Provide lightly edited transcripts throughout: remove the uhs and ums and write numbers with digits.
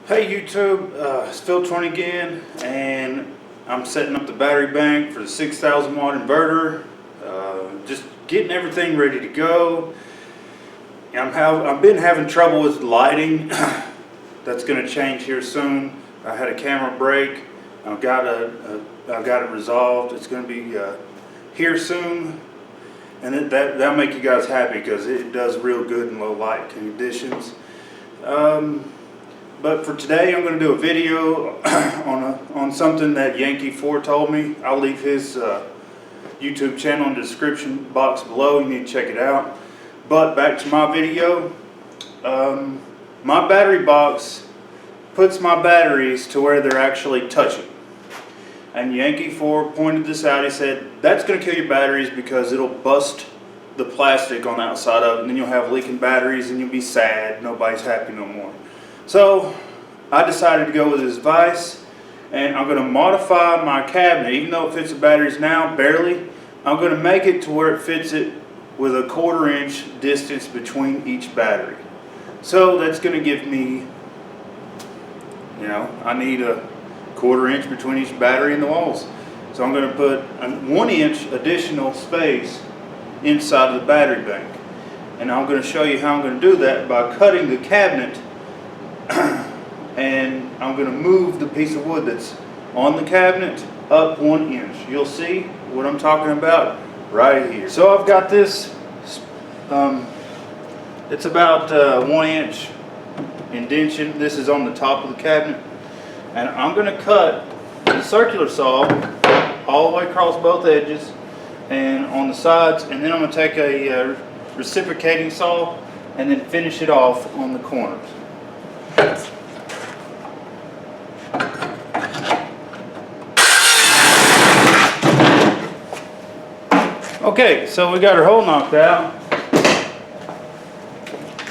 Hey YouTube, it's Phil 20 again, and I'm setting up the battery bank for the 6,000 watt inverter. Just getting everything ready to go. I've been having trouble with lighting. That's going to change here soon. I had a camera break. I've got it resolved. It's going to be here soon, and that'll make you guys happy because it does real good in low light conditions. But for today, I'm going to do a video on something that Yankee 4 told me. I'll leave his YouTube channel in the description box below. You need to check it out. But back to my video. My battery box puts my batteries to where they're actually touching. And Yankee 4 pointed this out. He said, that's going to kill your batteries because it'll bust the plastic on the outside of it. And then you'll have leaking batteries and you'll be sad. Nobody's happy no more. So I decided to go with his advice, and I'm going to modify my cabinet. Even though it fits the batteries now, barely, I'm going to make it to where it fits it with a 1/4 inch distance between each battery. So that's going to give me, I need a 1/4 inch between each battery and the walls. So I'm going to put a 1 inch additional space inside of the battery bank. And I'm going to show you how I'm going to do that by cutting the cabinet. And I'm going to move the piece of wood that's on the cabinet up 1 inch. You'll see what I'm talking about right here. So I've got this, it's about 1 inch indentation. This is on the top of the cabinet. And I'm going to cut the circular saw all the way across both edges and on the sides. And then I'm going to take a reciprocating saw and then finish it off on the corners. Okay, so we got our hole knocked out,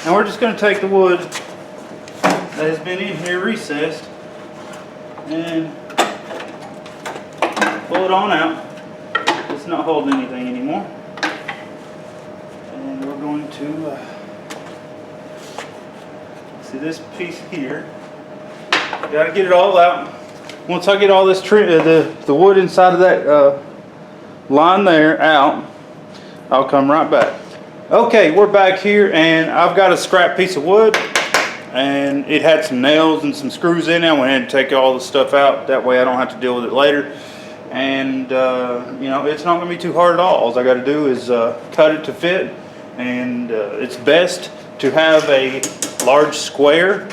and we're just going to take the wood that has been in here recessed and pull it on out. It's not holding anything anymore, and we're going to see this piece here. Got to get it all out. Once I get all this the wood inside of that line there out, I'll come right back. Okay, we're back here, and I've got a scrap piece of wood, and it had some nails and some screws in it. I went ahead and take all the stuff out. That way I don't have to deal with it later. And it's not going to be too hard at all. I got to do is cut it to fit, and it's best to have a large square.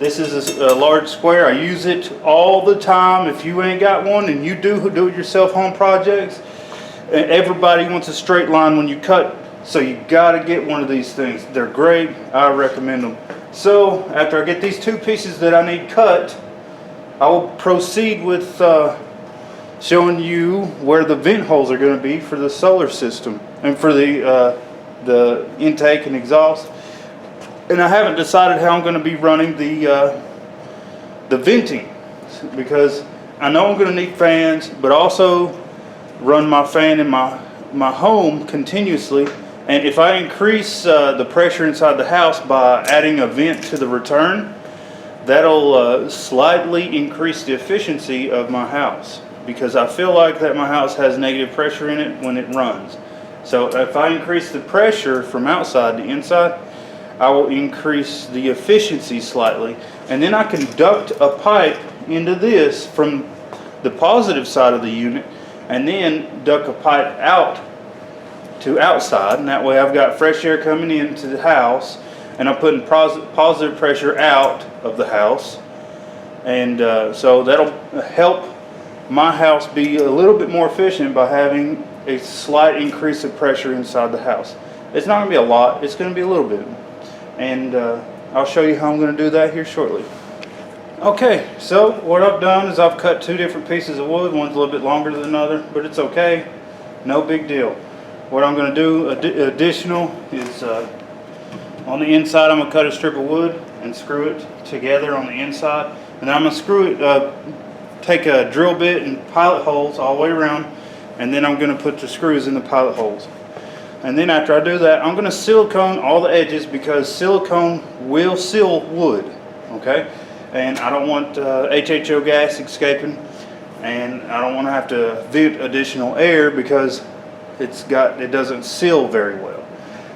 This is a large square. I use it all the time. If you ain't got one and you do it yourself home projects, everybody wants a straight line when you cut, so you got to get one of these things. They're great. I recommend them. So after I get these two pieces that I need cut, I will proceed with showing you where the vent holes are going to be for the solar system and for the intake and exhaust. And I haven't decided how I'm going to be running the venting, because I know I'm going to need fans, but also run my fan in my home continuously. And if I increase the pressure inside the house by adding a vent to the return, that'll slightly increase the efficiency of my house, because I feel like that my house has negative pressure in it when it runs. So if I increase the pressure from outside to inside, I will increase the efficiency slightly, and then I can duct a pipe into this from the positive side of the unit, and then duct a pipe out to outside, and that way I've got fresh air coming into the house, and I'm putting positive pressure out of the house, and so that'll help my house be a little bit more efficient by having a slight increase of pressure inside the house. It's not going to be a lot, it's going to be a little bit. And I'll show you how I'm going to do that here shortly. Okay, so what I've done is I've cut two different pieces of wood. One's a little bit longer than another, but it's okay. No big deal. What I'm going to do additional is on the inside I'm going to cut a strip of wood and screw it together on the inside. And then I'm going to screw it, take a drill bit and pilot holes all the way around, and then I'm going to put the screws in the pilot holes. And then after I do that, I'm going to silicone all the edges, because silicone will seal wood. Okay, and I don't want HHO gas escaping, and I don't want to have to vent additional air because it doesn't seal very well.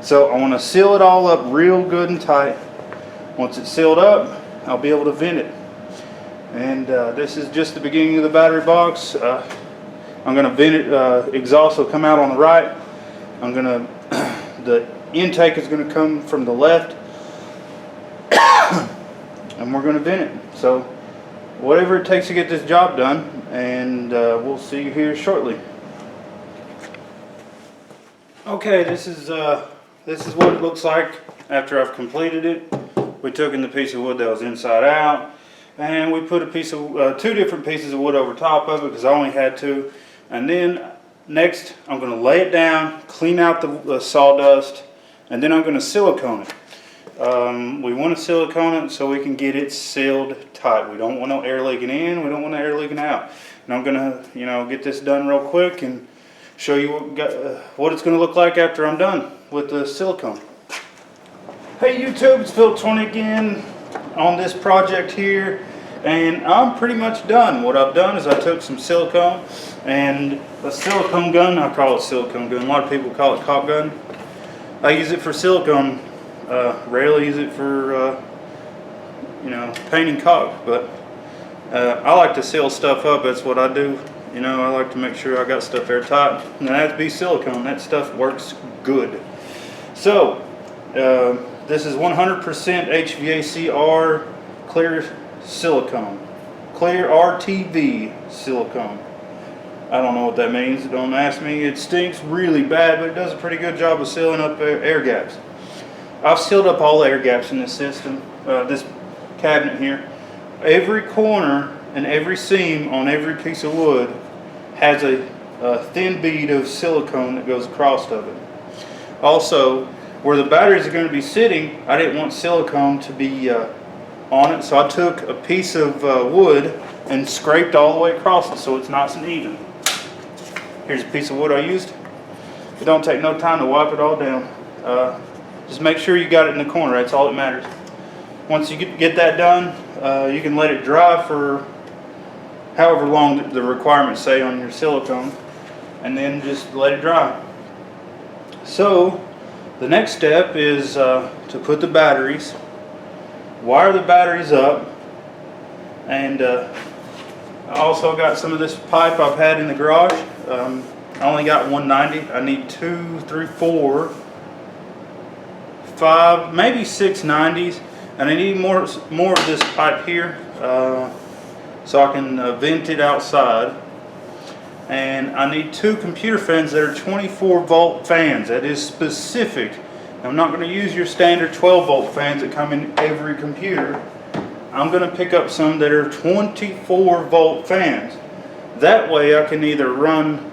So I want to seal it all up real good and tight. Once it's sealed up, I'll be able to vent it. And this is just the beginning of the battery box. I'm going to vent it. Exhaust will come out on the right. The intake is going to come from the left, and we're going to vent it. So whatever it takes to get this job done, and we'll see you here shortly. Okay, this is what it looks like after I've completed it. We took in the piece of wood that was inside out, and we put a piece of two different pieces of wood over top of it because I only had two. And then next, I'm going to lay it down, clean out the sawdust, and then I'm going to silicone it. We want to silicone it so we can get it sealed tight. We don't want no air leaking in. We don't want no air leaking out. And I'm going to, get this done real quick and show you what it's going to look like after I'm done with the silicone. Hey YouTube, it's Phil 20 again on this project here, and I'm pretty much done. What I've done is I took some silicone and a silicone gun. I call it silicone gun. A lot of people call it caulk gun. I use it for silicone. Rarely use it for painting caulk, but I like to seal stuff up. That's what I do. I like to make sure I got stuff airtight, and that has to be silicone. That stuff works good. So this is 100% HVACR clear silicone, clear RTV silicone. I don't know what that means. Don't ask me. It stinks really bad, but it does a pretty good job of sealing up air gaps. I've sealed up all the air gaps in this system, this cabinet here. Every corner and every seam on every piece of wood has a thin bead of silicone that goes across of it. Also, where the batteries are going to be sitting, I didn't want silicone to be on it, so I took a piece of wood and scraped all the way across it so it's nice and even. Here's a piece of wood I used. It don't take no time to wipe it all down. Just make sure you got it in the corner. That's all that matters. Once you get that done, you can let it dry for however long the requirements say on your silicone, and then just let it dry. So the next step is to put the batteries, wire the batteries up, and I also got some of this pipe I've had in the garage. I only got 190. I need 2, 3, 4, 5, maybe 6 90s, and I need more of this pipe here so I can vent it outside. And I need 2 computer fans that are 24 volt fans. That is specific. I'm not going to use your standard 12 volt fans that come in every computer. I'm going to pick up some that are 24 volt fans. That way I can either run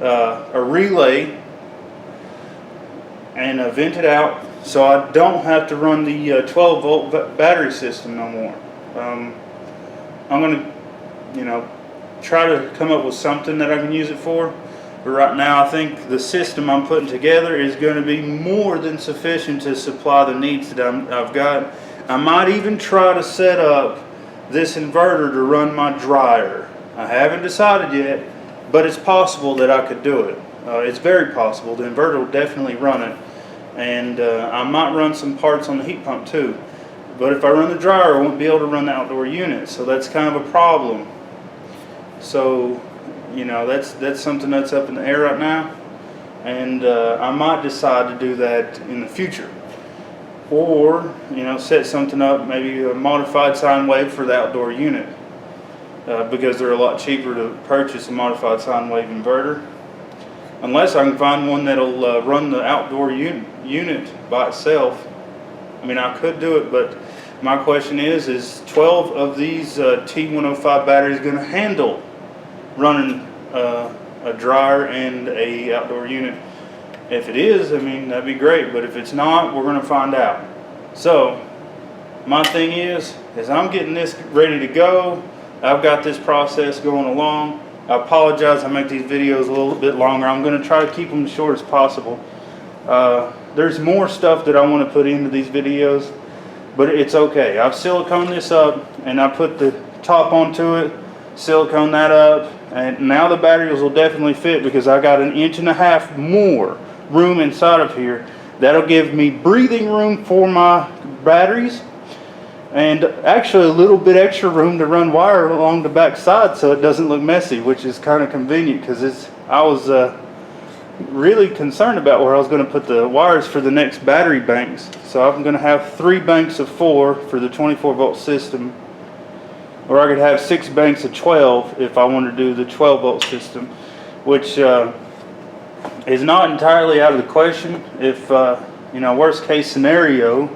a relay and vent it out, so I don't have to run the 12 volt battery system no more. I'm going to, try to come up with something that I can use it for. But right now I think the system I'm putting together is going to be more than sufficient to supply the needs that I've got. I might even try to set up this inverter to run my dryer. I haven't decided yet, but it's possible that I could do it. It's very possible. The inverter will definitely run it, and I might run some parts on the heat pump too. But if I run the dryer, I won't be able to run the outdoor unit, so that's kind of a problem. So, that's something that's up in the air right now, and I might decide to do that in the future. Or, set something up, maybe a modified sine wave for the outdoor unit, because they're a lot cheaper to purchase a modified sine wave inverter. Unless I can find one that'll run the outdoor unit by itself. I could do it, but my question is 12 of these T-105 batteries going to handle running a dryer and a outdoor unit? If it is, that'd be great, but if it's not, we're going to find out. So my thing is I'm getting this ready to go. I've got this process going along. I apologize, I make these videos a little bit longer. I'm going to try to keep them as short as possible. There's more stuff that I want to put into these videos, but it's okay. I've siliconed this up and I put the top onto it, silicone that up, and now the batteries will definitely fit because I got 1.5 inches more room inside of here. That'll give me breathing room for my batteries, and actually a little bit extra room to run wire along the back side so it doesn't look messy, which is kind of convenient because I was really concerned about where I was going to put the wires for the next battery banks. So I'm going to have 3 banks of 4 for the 24-volt system, or I could have 6 banks of 12 if I want to do the 12-volt system, which is not entirely out of the question. If you know, worst case scenario,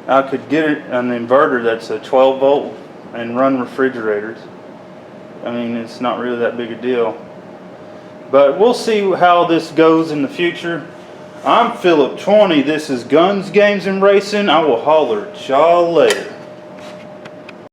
I could get an inverter that's a 12-volt and run refrigerators. I mean, it's not really that big a deal. But we'll see how this goes in the future. I'm Philip 20. This is Guns, Games, and Racing. I will holler at y'all later.